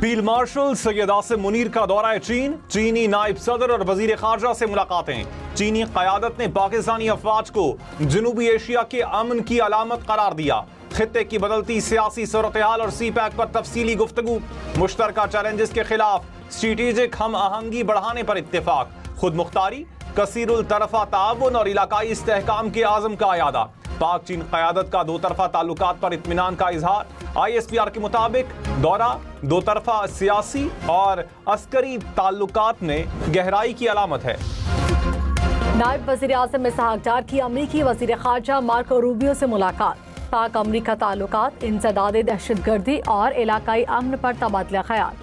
Field marshal Syed Asim Munir का दौरा चीन, चीनी नायब सदर और वजीर खारजा से मुलाकातें। चीनी क़यादत ने पाकिस्तानी अफवाज को जनूबी एशिया के अमन की अलामत करार दिया। खित्ते की बदलती सियासी सूरत हाल और सी पैक पर तफसीली गुफ्तगू। मुश्तरका चैलेंजेस के खिलाफ स्ट्रेटेजिक हम आहंगी बढ़ाने पर इत्तेफाक। खुद मुख्तारी, कसीरुल तरफा ताउन और इलाकाई इस्तेहकाम के आज़म का अयादा। पाक चीन क़यादत का दो तरफा ताल्लुकात पर इत्मीनान का इजहार। ISPR के मुताबिक दौरा दो तरफा सियासी और अस्करी ताल्लुकात में गहराई की अलामत है। नायब वज़ीर आज़म इसहाक डार की अमरीकी वज़ीर ख़ारजा मार्को रूबियो से मुलाकात। पाक अमरीका ताल्लुकात, इंसदाद दहशतगर्दी और इलाकाई अमन पर तबादला ख्याल।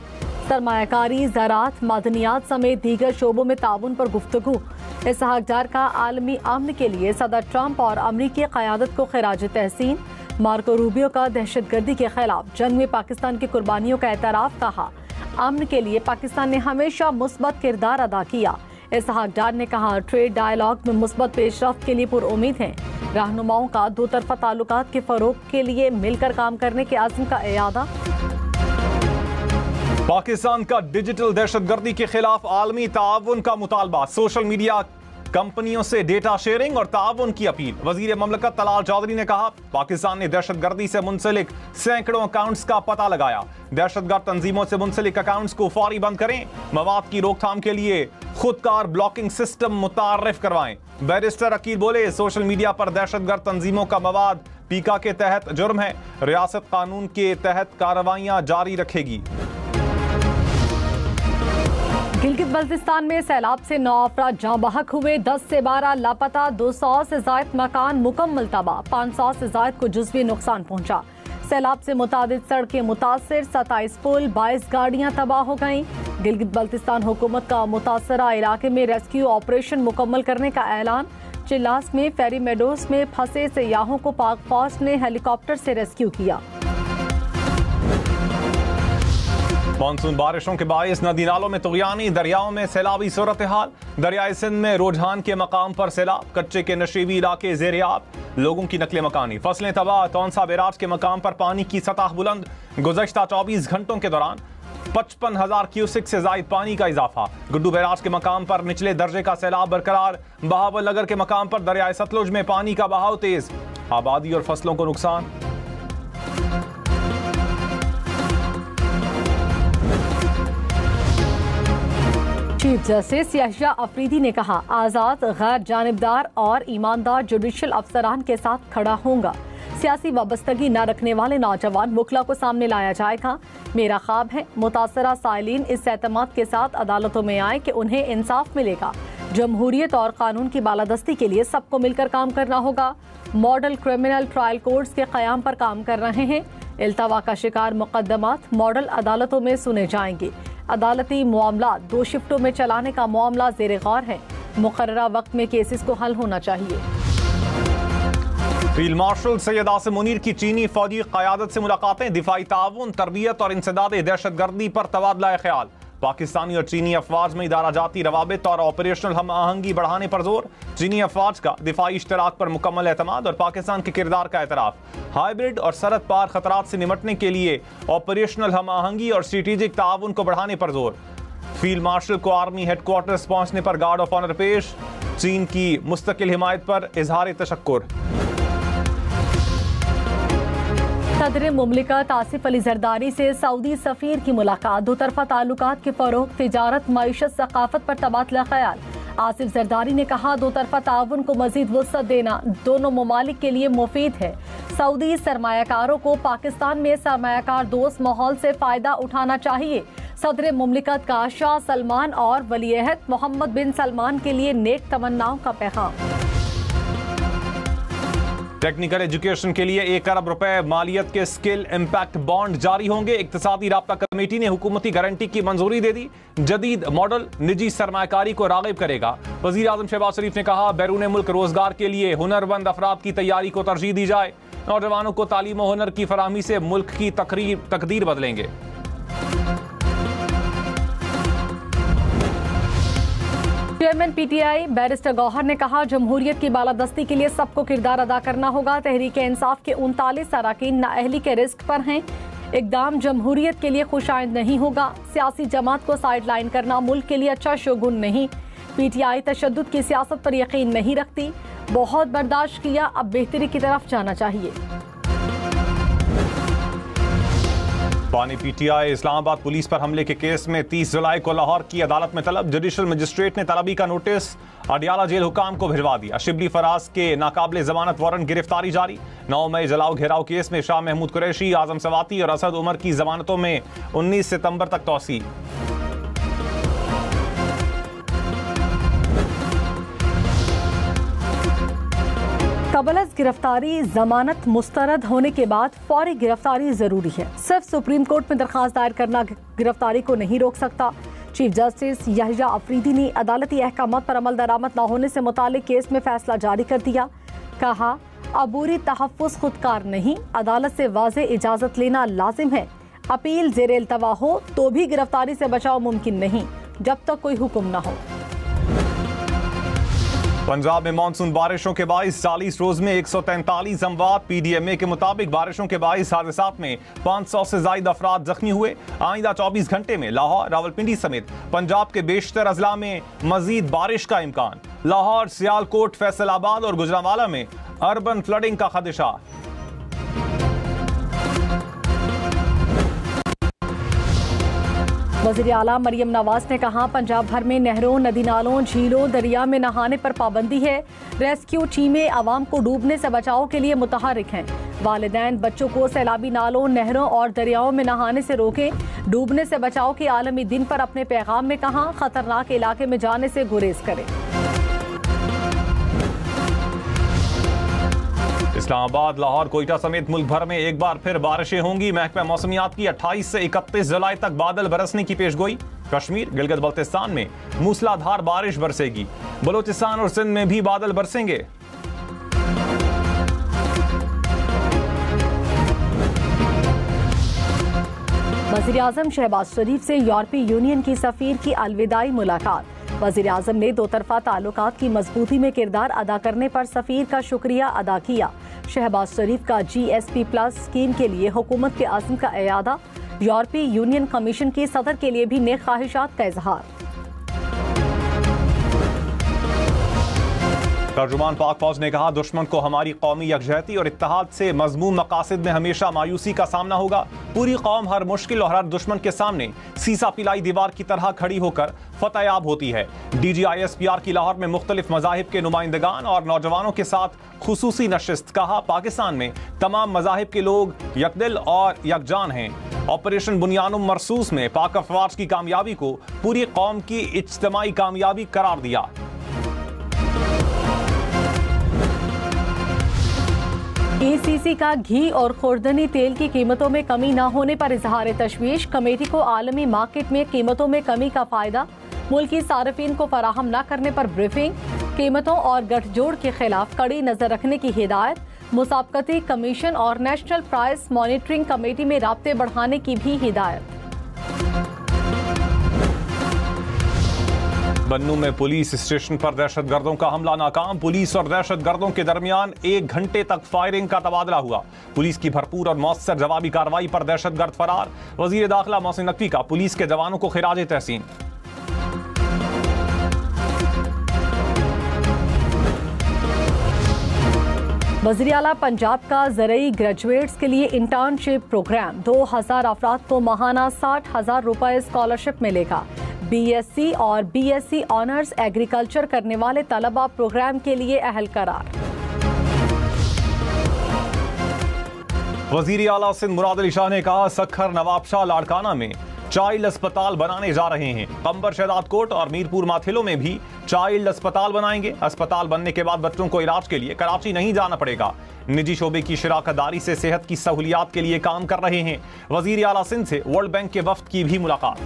सरमायाकारी, ज़राअत, मादनियात समेत दीगर शोबों में ताउन पर गुफ्तगू। इसहाक डार का आलमी अमन के लिए सदर ट्रंप और अमरीकी क़यादत को खिराज तहसीन। मार्को रूबियो का दहशतगर्दी के खिलाफ जंग में पाकिस्तान की कुर्बानियों का एतराफ़। कहा, अमन के लिए पाकिस्तान ने हमेशा मुस्बत किरदार अदा किया। इसहाक डार ने कहा, ट्रेड डायलॉग में मुस्बत पेशरफ्त के लिए पुरउम्मीद हैं। रहनुमाओं का दो तरफा ताल्लुकात के फ़रोग़ के लिए मिलकर काम करने के आज़म का इरादा। पाकिस्तान का डिजिटल दहशतगर्दी के खिलाफ आलमी ताउन का मुतालबा। सोशल मीडिया कंपनियों से डेटा शेयरिंग और ताउन की अपील। वजीर ममलकत तलाल चौधरी ने कहा, पाकिस्तान ने दहशतगर्दी से मुंसलिक सैकड़ों अकाउंट्स का पता लगाया। दहशतगर्द तंजीमों से मुंसलिक अकाउंट्स को फौरी बंद करें। मवाद की रोकथाम के लिए खुदकार ब्लॉकिंग सिस्टम मुतारिफ करवाएं। बैरिस्टर अकील बोले, सोशल मीडिया पर दहशतगर्द तंजीमों का मवाद पीका के तहत जुर्म है। रियासत कानून के तहत कार्रवाइयां जारी रखेगी। गिलगित बल्तिस्तान में सैलाब से 9 अफराद जाँ बहक हुए, 10 से 12 लापता, 200 से ज़ायद मकान मुकम्मल तबाह, 500 से ज़ायद को जुज़वी नुकसान पहुँचा। सैलाब से मुतादिद सड़कें मुतासिर, 27 पुल, 22 गाड़ियाँ तबाह हो गईं। गिलगित बल्तिस्तान हुकूमत का मुतासरा इलाके में रेस्क्यू ऑपरेशन मुकम्मल करने का ऐलान। चिल्लास में फेरी मेडोस में फंसे सयाहों को पाक फौज ने हेलीकॉप्टर से रेस्क्यू किया। मानसून बारिशों के बायस नदी नालों में तुग़यानी, दरियाओं में सैलाबी सूरत हाल। दरियाए सिंध में रुझान के मकाम पर सैलाब, कच्चे के नशीबी इलाके ज़ेर-ए-आब, लोगों की नकले मकानी, फसलें तबाह। तौंसा बैराज के मकाम पर पानी की सतह बुलंद। गुज़श्ता 24 घंटों के दौरान 55,000 क्यूसिक से ज़ायद पानी का इजाफा। गुड्डू बैराज के मकाम पर निचले दर्जे का सैलाब बरकरार। बहावल नगर के मकाम पर दरियाए सतलुज में पानी का बहाव तेज, आबादी और फसलों को नुकसान। चीफ जस्टिस याहिया अफरीदी ने कहा, आज़ाद, गैर जानिबदार और ईमानदार जुडिशल अफसरान के साथ खड़ा होऊंगा। सियासी वाबस्तगी न रखने वाले नौजवान मुखला को सामने लाया जाएगा। मेरा ख्वाब है मुतासरा साइलिन इस एतमाद के साथ अदालतों में आए कि उन्हें इंसाफ मिलेगा। जमहूरियत और कानून की बालादस्ती के लिए सबको मिलकर काम करना होगा। मॉडल क्रिमिनल ट्रायल कोर्ट्स के क़याम पर काम कर रहे हैं। इल्तवा का शिकार मुकदमात मॉडल अदालतों में सुने जाएंगे। अदालती मामला 2 शिफ्टों में चलाने का मामला ज़ेर गौर है। मुकर्ररा वक्त में केसेस को हल होना चाहिए। फील्ड मार्शल सैयद आसिम मुनीर की चीनी फौजी क़यादत से मुलाकातें। दिफाई ताउन, तरबियत और इंसदाद दहशतगर्दी पर तबादला ख्याल। पाकिस्तानी और चीनी अफवाज में इदारा जाती रवाबित और ऑपरेशनल हम आहंगी बढ़ाने पर जोर। चीनी अफवाज का दिफाई इश्तराक पर मुकम्मल एतमाद और पाकिस्तान के किरदार का एतराफ़। हाइब्रिड और सरहद पार खतरात से निमटने के लिए ऑपरेशनल हम आहंगी और स्ट्रेटेजिक ताउन को बढ़ाने पर जोर। फील्ड मार्शल को आर्मी हेडक्वार्टर्स पहुंचने पर गार्ड ऑफ ऑनर पेश। चीन की मुस्तकिल हिमायत पर इजहार तशक्कुर। सदर मुमलिकत आसिफ अली जरदारी से सऊदी सफीर की मुलाकात। दो तरफा ताल्लुकात के फरोग, तिजारत, मईशत, सकाफत पर तबादला ख्याल। आसिफ जरदारी ने कहा, दो तरफा ताउन को मजीद वुसअत देना दोनों ममालिक के लिए मुफीद है। सऊदी सरमायाकारों को पाकिस्तान में सरमायाकार दोस्त माहौल से फ़ायदा उठाना चाहिए। सदर मुमलिकत का शाह सलमान और वलीअहद मोहम्मद बिन सलमान के लिए नेक तमन्नाओं का पैगाम। टेक्निकल एजुकेशन के लिए 1 अरब रुपए मालियत के स्किल इम्पैक्ट बॉन्ड जारी होंगे। इक्तिसादी राब्ता कमेटी ने हुकूमती गारंटी की मंजूरी दे दी। जदीद मॉडल निजी सरमायाकारी को राग़िब करेगा। वज़ीर आज़म शहबाज शरीफ ने कहा, बैरून मुल्क रोजगार के लिए हुनरमंद अफराद की तैयारी को तरजीह दी जाए। नौजवानों को तालीम और हुनर की फराहमी से मुल्क की तकदीर बदलेंगे। चेयरमैन PTI बैरिस्टर गौहर ने कहा, जमहूरियत की बालादस्ती के लिए सबको किरदार अदा करना होगा। तहरीक इंसाफ के 39 अरकान नाअहली के रिस्क पर हैं। इक़दाम जमहूरियत के लिए खुशाइंद नहीं होगा। सियासी जमात को साइडलाइन करना मुल्क के लिए अच्छा शगुन नहीं। PTI तशद्दुद की सियासत पर यकीन नहीं रखती। बहुत बर्दाश्त किया, अब बेहतरी की तरफ जाना चाहिए। बानी PTI इस्लामाबाद पुलिस पर हमले के केस में 30 जुलाई को लाहौर की अदालत में तलब। जुडिशल मजिस्ट्रेट ने तलबी का नोटिस अडियाला जेल हुकाम को भिजवा दिया। शिबली फराज के नाकाबिले जमानत वारंट गिरफ्तारी जारी। 9 मई जलाओ घेराव केस में शाह महमूद कुरैशी, आजम सवाती और असद उमर की जमानतों में 19 सितंबर तक तौसी। कबलस गिरफ्तारी जमानत मुस्तरद होने के बाद फौरी गिरफ्तारी जरूरी है। सिर्फ सुप्रीम कोर्ट में दरखास्त दायर करना गिरफ्तारी को नहीं रोक सकता। चीफ जस्टिस याहिया अफरीदी ने अदालती अहकामात पर अमल दरामद न होने से मुतालिक केस में फैसला जारी कर दिया। कहा, अबूरी तहफ़्फ़ुज़ खुदकार नहीं, अदालत से वाज़े इजाजत लेना लाजिम है। अपील ज़ेर इल्तवा हो तो भी गिरफ्तारी से बचाव मुमकिन नहीं जब तक कोई हुक्म न हो। पंजाब में मानसून बारिशों के बाइस 40 रोज में 143 अमवात। PDMA के मुताबिक बारिशों के बाइस हादसात में 500 से ज्यादा अफराद जख्मी हुए। आइंदा 24 घंटे में लाहौर, रावलपिंडी समेत पंजाब के बेशतर अजला में मजीद बारिश का इम्कान। लाहौर, सियालकोट, फैसलाबाद और गुजरांवाला में अर्बन फ्लडिंग का खदशा। वज़ीर आला मरियम नवाज ने कहा, पंजाब भर में नहरों, नदी नालों, झीलों, दरिया में नहाने पर पाबंदी है। रेस्क्यू टीमें आवाम को डूबने से बचाव के लिए मुतहरिक हैं। वालिदैन बच्चों को सैलाबी नालों, नहरों और दरियाओं में नहाने से रोकें। डूबने से बचाव के आलमी दिन पर अपने पैगाम में कहा, खतरनाक इलाके में जाने से गुरेज करें। इस्लामाबाद, लाहौर, कोयटा समेत मुल्क भर में एक बार फिर बारिशें होंगी। महकमा मौसमियात की 28 से 31 जुलाई तक बादल बरसने की पेशगोई। कश्मीर, गिलगित बल्तिस्तान में मूसलाधार बारिश बरसेगी। बलोचिस्तान और सिंध में भी बादल बरसेंगे। वज़ीर आज़म शहबाज शरीफ से यूरोपीय यूनियन की सफीर की अलविदाई मुलाकात। वज़ीर आज़म ने दो तरफा ताल्लुकात की मजबूती में किरदार अदा करने पर सफीर का शुक्रिया अदा किया। शहबाज शरीफ का GSP+ स्कीम के लिए हुकूमत के अज़्म का इयादा। यूरोपीय यूनियन कमीशन के सदर के लिए भी नेक ख्वाहिशात का इजहार। तर्जुमान पाक फौज ने कहा, दुश्मन को हमारी कौमी यकजहती और इत्तेहाद से मजमूम मकासद में हमेशा मायूसी का सामना होगा। पूरी कौम हर मुश्किल और हर दुश्मन के सामने सीसा पिलाई दीवार की तरह खड़ी होकर फतेहयाब होती है। DGISPR की लाहौर में मुख्तलिफ मज़ाहिब के नुमाइंदगान और नौजवानों के साथ खुसूसी नशिस्त। कहा, पाकिस्तान में तमाम मज़ाहिब के लोग यकदिल और यकजान हैं। ऑपरेशन बुनियानुम मरसूस में पाक अफवाज की कामयाबी को पूरी कौम की इज्तिमाई कामयाबी करार दिया। ACC का घी और खुर्दनी तेल की कीमतों में कमी न होने पर इजहार तशवीश। कमेटी को आलमी मार्केट में कीमतों में कमी का फायदा मुल्की सार्फिन को फराहम न करने पर ब्रीफिंग। कीमतों और गठजोड़ के खिलाफ कड़ी नजर रखने की हिदायत। मुसाबकती कमीशन और नेशनल प्राइस मॉनिटरिंग कमेटी में राब्ते बढ़ाने की भी हिदायत। बन्नू में पुलिस स्टेशन पर दहशतगर्दों का हमला नाकाम। पुलिस और दहशतगर्दों के दरमियान 1 घंटे तक फायरिंग का तबादला हुआ। पुलिस की भरपूर और मौसर जवाबी कार्रवाई पर दहशतगर्द फरार। वजीर दाखिला मोहसिन नकवी का पुलिस के जवानों को खिराज तहसीन। वज़ीर आला पंजाब का ज़रई ग्रेजुएट्स के लिए इंटर्नशिप प्रोग्राम। 2000 अफराद को माहाना 60,000 रुपए स्कॉलरशिप मिलेगा। BSc और BSc ऑनर्स एग्रीकल्चर करने वाले तलबा प्रोग्राम के लिए अहल करार। वजीर आला सिंध मुराद अली शाह ने कहा, सखर, नवाबशाह, लाड़काना में चाइल्ड अस्पताल बनाने जा रहे हैं। कंबर, शहदाद कोट और मीरपुर माथिलों में भी चाइल्ड अस्पताल बनाएंगे। अस्पताल बनने के बाद बच्चों को इलाज के लिए कराची नहीं जाना पड़ेगा। निजी शोबे की शिराकतदारी से सेहत की सहूलियात के लिए काम कर रहे हैं। वजीर आला सिंध से वर्ल्ड बैंक के वफ्द की भी मुलाकात।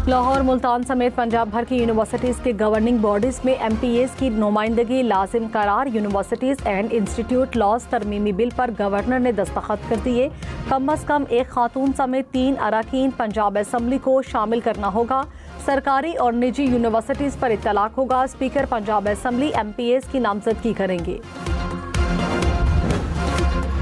लाहौर, मुल्तान समेत पंजाब भर की यूनिवर्सिटीज़ के गवर्निंग बॉडीज़ में MPAs की नुमाइंदगी लाजिम करार। यूनिवर्सिटीज़ एंड इंस्टीट्यूट लॉज तरमीमी बिल पर गवर्नर ने दस्तखत कर दिए। कम अज़ कम एक खातून समेत 3 अरकान पंजाब असम्बली को शामिल करना होगा। सरकारी और निजी यूनिवर्सिटीज़ पर इत्तलाक होगा। स्पीकर पंजाब असम्बली MPAs की नामजदगी करेंगे।